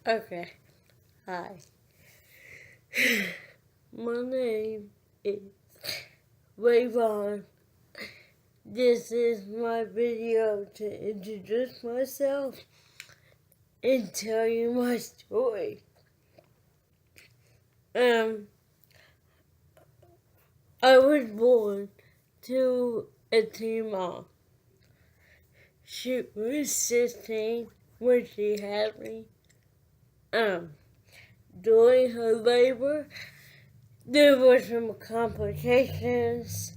Okay. Hi. My name is Rayvon. This is my video to introduce myself and tell you my story. Um, I was born to a teen mom. She was 16 when she had me. Um, During her labor, there were some complications.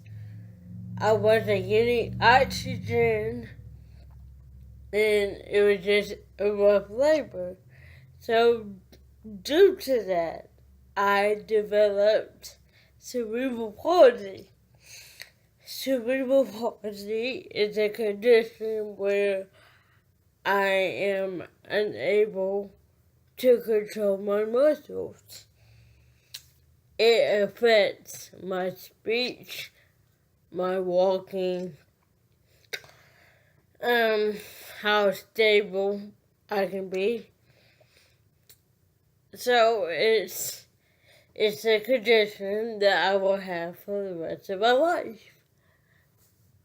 I wasn't getting oxygen, and it was just a rough labor. So, due to that, I developed cerebral palsy. Cerebral palsy is a condition where I am unable to control my muscles. It affects my speech, my walking, how stable I can be. So it's a condition that I will have for the rest of my life.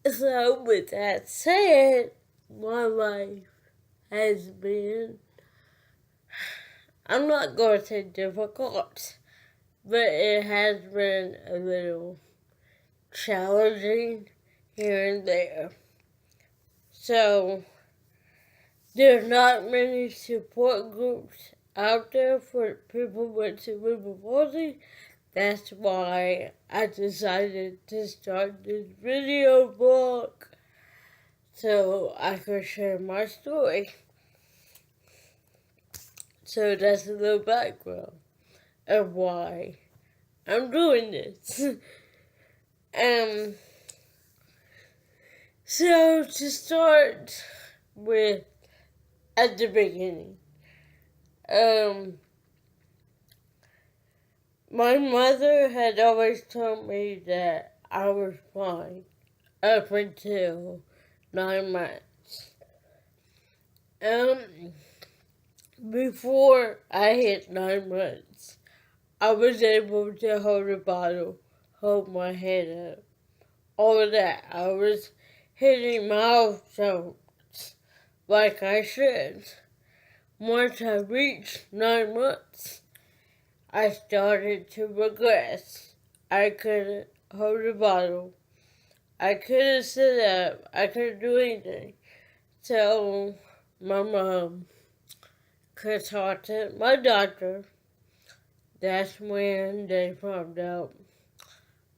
So with that said, my life has been, I'm not going to say difficult, but it has been a little challenging here and there. So there's not many support groups out there for people with cerebral palsy. That's why I decided to start this video blog so I could share my story. So that's a little background of why I'm doing this. So to start with at the beginning, my mother had always told me that I was fine up until 9 months. Before I hit 9 months, I was able to hold a bottle, hold my head up, all of that. I was hitting milestones like I should. Once I reached 9 months, I started to regress. I couldn't hold a bottle. I couldn't sit up. I couldn't do anything. So my mom consulted my doctor. That's when they found out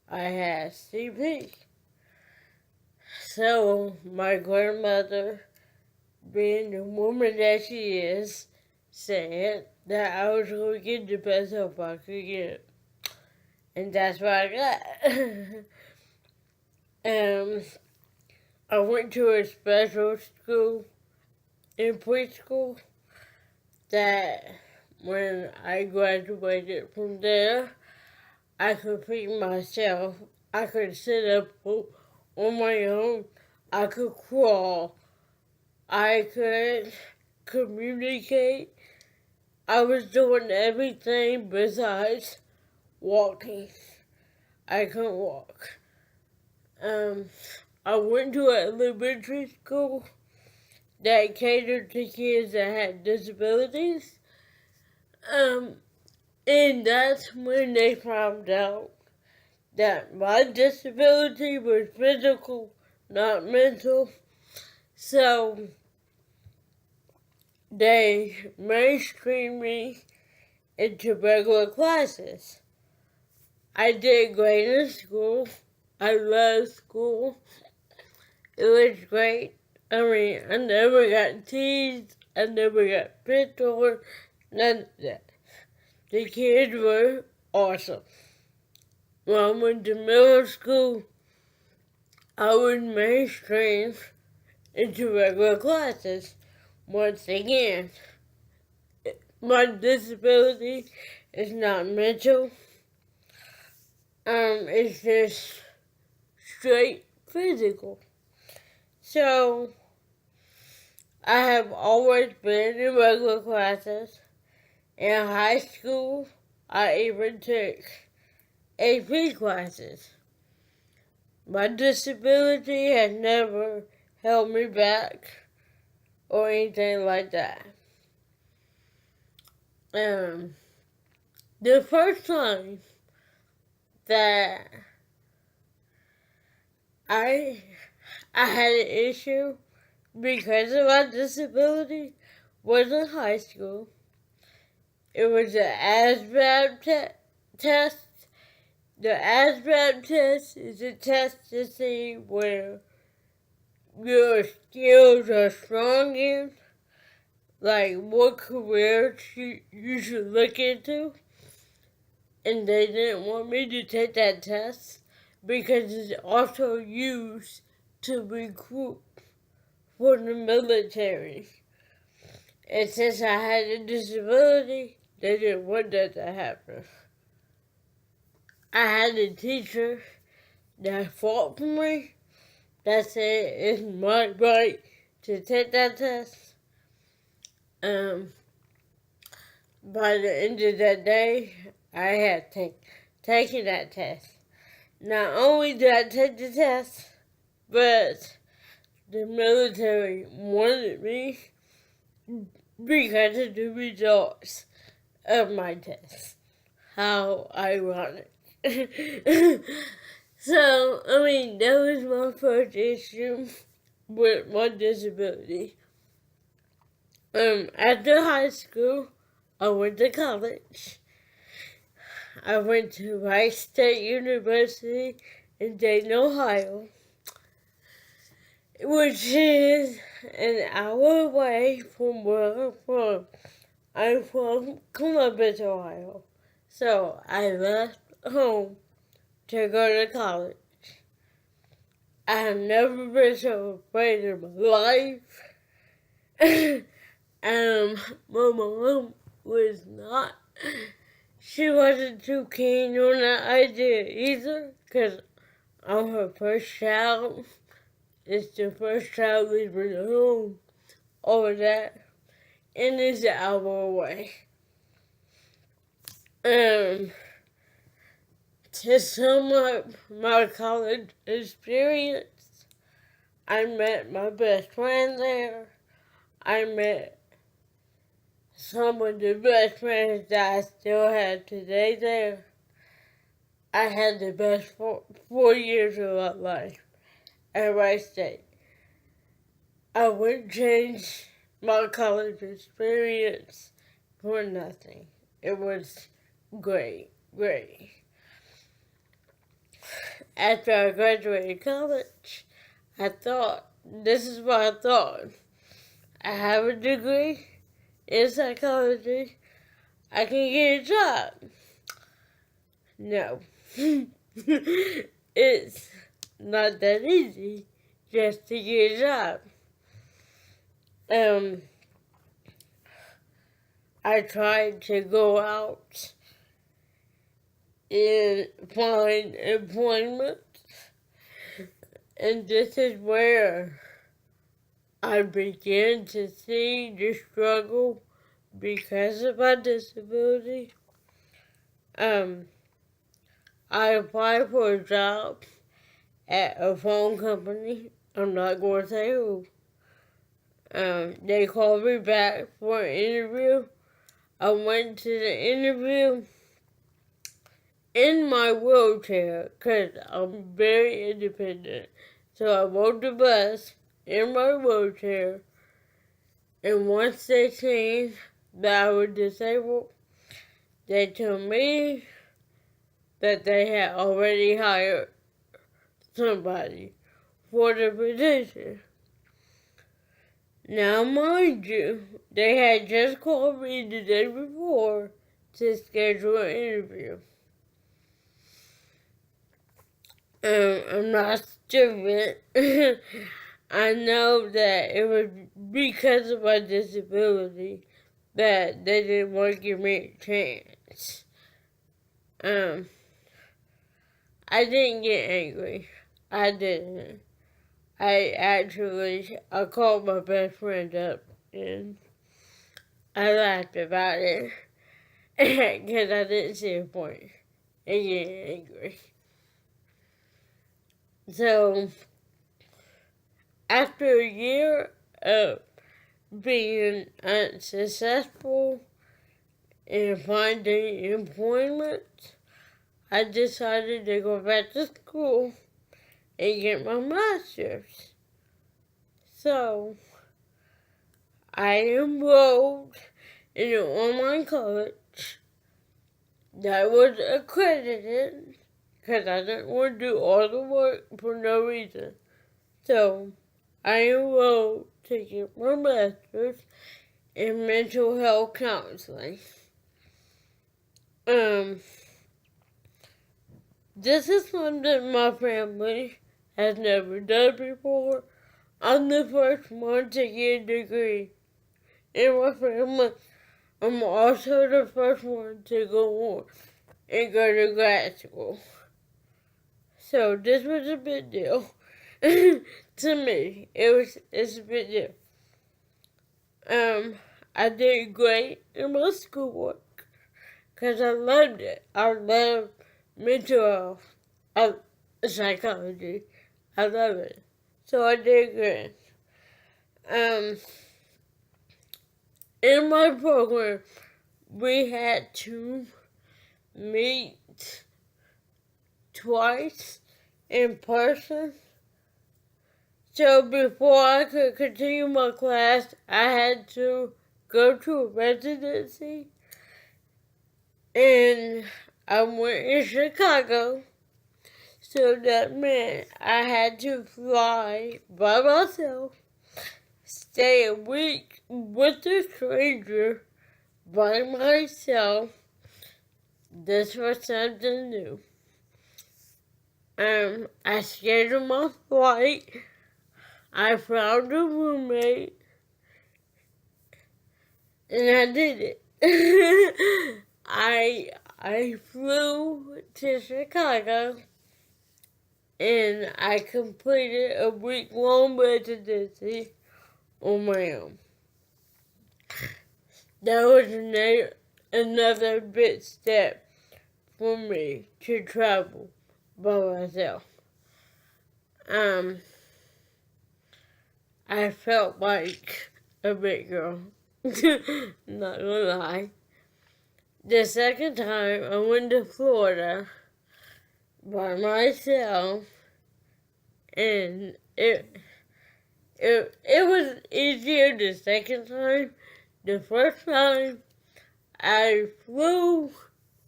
I had CP. So my grandmother, being the woman that she is, said that I was going to get the best help I could get. And that's what I got. I went to a special school in preschool that when I graduated from there, I could feed myself. I could sit up on my own. I could crawl. I could communicate. I was doing everything besides walking. I couldn't walk. I went to an elementary school that catered to kids that had disabilities. And that's when they found out that my disability was physical, not mental. So they mainstreamed me into regular classes. I did great in school. I loved school. It was great. I mean, I never got teased. I never got picked on. None of that. The kids were awesome. When I went to middle school, I was mainstreamed into regular classes. Once again, my disability is not mental. It's just straight physical. So, I have always been in regular classes. In high school, I even took AP classes. My disability had never held me back or anything like that. The first time that I had an issue because of my disability was in high school. It was the ASVAB test. The ASVAB test is a test to see where your skills are strong in, like what careers you should look into. And they didn't want me to take that test because it's also used to recruit for the military. And since I had a disability, they didn't want that to happen. I had a teacher that fought for me, that said it's my right to take that test. By the end of that day, I had taken that test. Not only did I take the test, but the military wanted me because of the results of my test. How ironic. So, that was my first issue with my disability. After high school, I went to college. I went to Rice State University in Dayton, Ohio, which is an hour away from where I'm from. I'm from Columbus, Ohio. So I left home to go to college. I have never been so afraid in my life. My mom was not. She wasn't too keen on that idea either, because I'm her first child. It's the first child leaving the home, all of that, and it's an hour away. To sum up my college experience, I met my best friend there. I met some of the best friends that I still have today there. I had the best 4 years of my life at Rice State. I wouldn't change my college experience for nothing. It was great. After I graduated college, this is what I thought. I have a degree in psychology. I can get a job. No. It's not that easy just to get a job. I tried to go out and find employment, and this is where I began to see the struggle because of my disability. I applied for a job at a phone company. I'm not going to say who. They called me back for an interview. I went to the interview in my wheelchair because I'm very independent. So I rode the bus in my wheelchair, and once they seen that I was disabled, they told me that they had already hired somebody for the position. Now, mind you, they had just called me the day before to schedule an interview. I'm not stupid. I know that it was because of my disability that they didn't want to give me a chance. I didn't get angry. I didn't. I called my best friend up and I laughed about it. because I didn't see a point in getting angry. So, after a year of being unsuccessful in finding employment, I decided to go back to school and get my master's. So, I enrolled in an online college that was accredited because I didn't want to do all the work for no reason. So, I enrolled to get my master's in mental health counseling. This is something my family has never done before. I'm the first one to get a degree in my family. I'm also the first one to go on and go to grad school. So this was a big deal. To me, it's a big deal. I did great in my schoolwork because I loved it. I love mental health, psychology. I love it. So I did good. In my program, we had to meet twice in person. So before I could continue my class, I had to go to a residency. And I went in Chicago. So that meant I had to fly by myself, stay a week with a stranger by myself. This was something new. I scheduled my flight. I found a roommate, and I did it. I flew to Chicago, and I completed a week-long residency on my own. That was another big step for me to travel by myself. I felt like a big girl. Not gonna lie. The second time I went to Florida by myself, and it was easier the second time. The first time I flew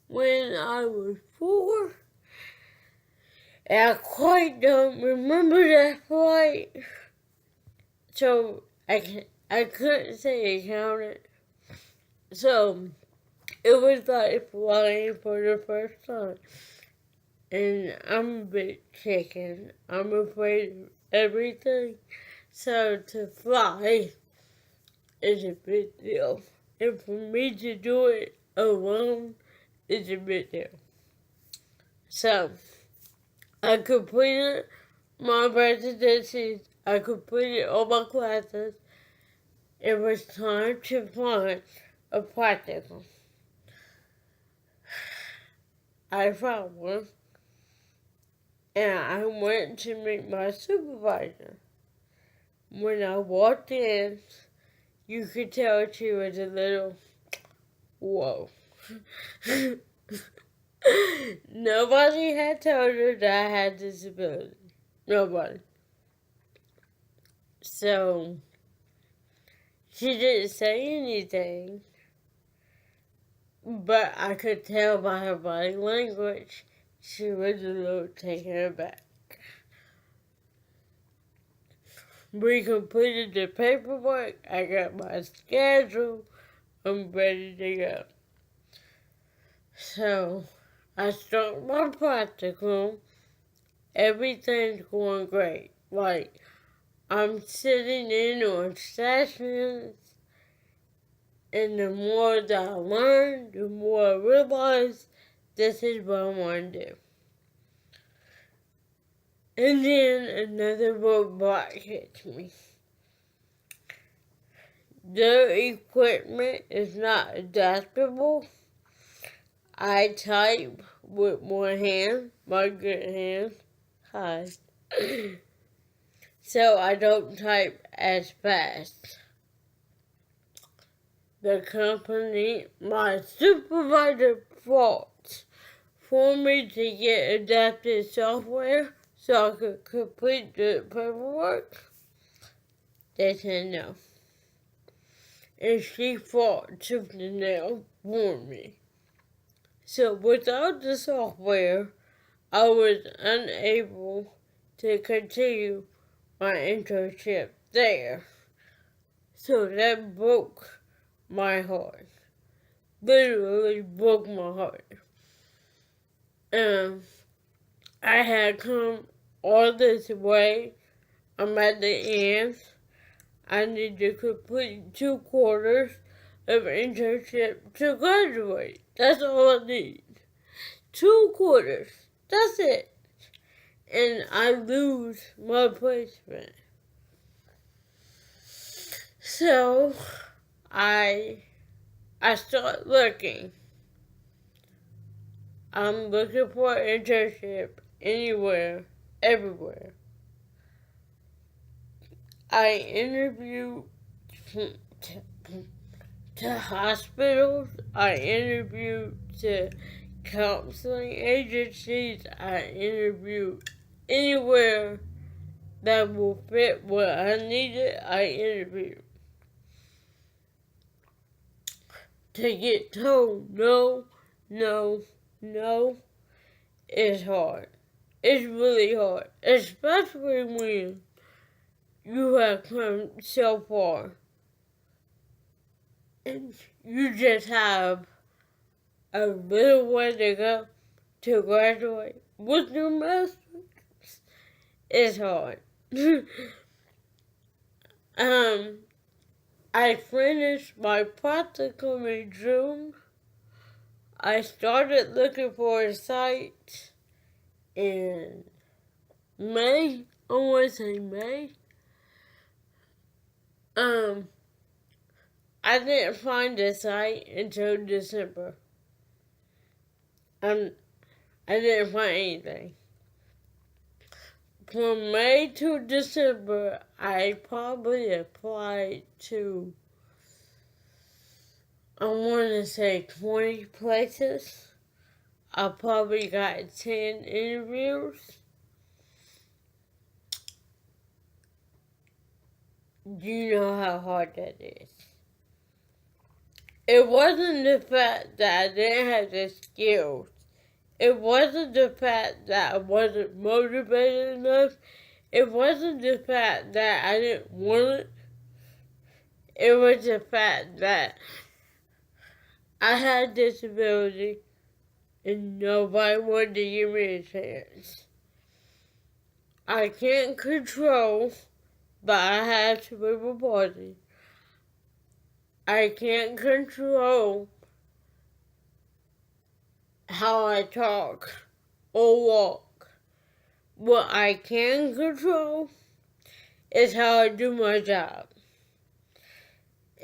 when I was 4. And I quite don't remember that flight. So I couldn't say it counted. So it was like flying for the first time. And I'm a big chicken. I'm afraid of everything. So to fly is a big deal. And for me to do it alone is a big deal. So I completed my residency. I completed all my classes. It was time to find a practicum. I found one, and I went to meet my supervisor. When I walked in, you could tell she was a little, whoa. Nobody had told her that I had disability. Nobody. So, she didn't say anything, but I could tell by her body language she was a little taken aback. We completed the paperwork, I got my schedule, I'm ready to go. So, I start my practical, everything's going great. Like, I'm sitting in on sessions, and the more that I learn, the more I realize this is what I want to do. And then another roadblock hits me. The equipment is not adaptable I type with one hand, my good hand. Hi. So I don't type as fast. The company, my supervisor fought for me to get adapted software so I could complete the paperwork. They said no. And she fought tooth and nail for me. So without the software, I was unable to continue my internship there. So that broke my heart. Literally broke my heart. I had come all this way. I'm at the end. I need to complete 2 quarters of internship to graduate. That's all I need. 2 quarters. That's it. And I lose my placement. So I start looking. I'm looking for an internship anywhere, everywhere. I interviewed to hospitals. I interviewed to counseling agencies. I interviewed anywhere that will fit what I needed. I interviewed. To get told no, no, no is hard. It's really hard, especially when you have come so far and you just have a little way to go to graduate with your master's. It's hard. I finished my practicum in June. I started looking for a site in May. I want to say May. I didn't find a site until December. I didn't find anything. From May to December, I probably applied to, I want to say 20 places. I probably got 10 interviews. You know how hard that is. It wasn't the fact that I didn't have the skills. It wasn't the fact that I wasn't motivated enough. It wasn't the fact that I didn't want it. It was the fact that I had a disability and nobody wanted to give me a chance. I can't control, but I have cerebral palsy. I can't control how I talk or walk. What I can control is how I do my job.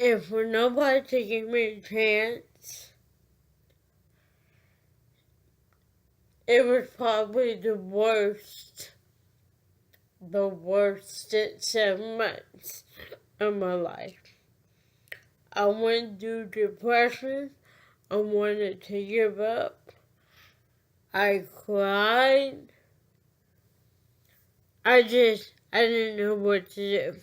And for nobody to give me a chance, it was probably the worst 7 months of my life. I went through depression. I wanted to give up. I cried. I didn't know what to do.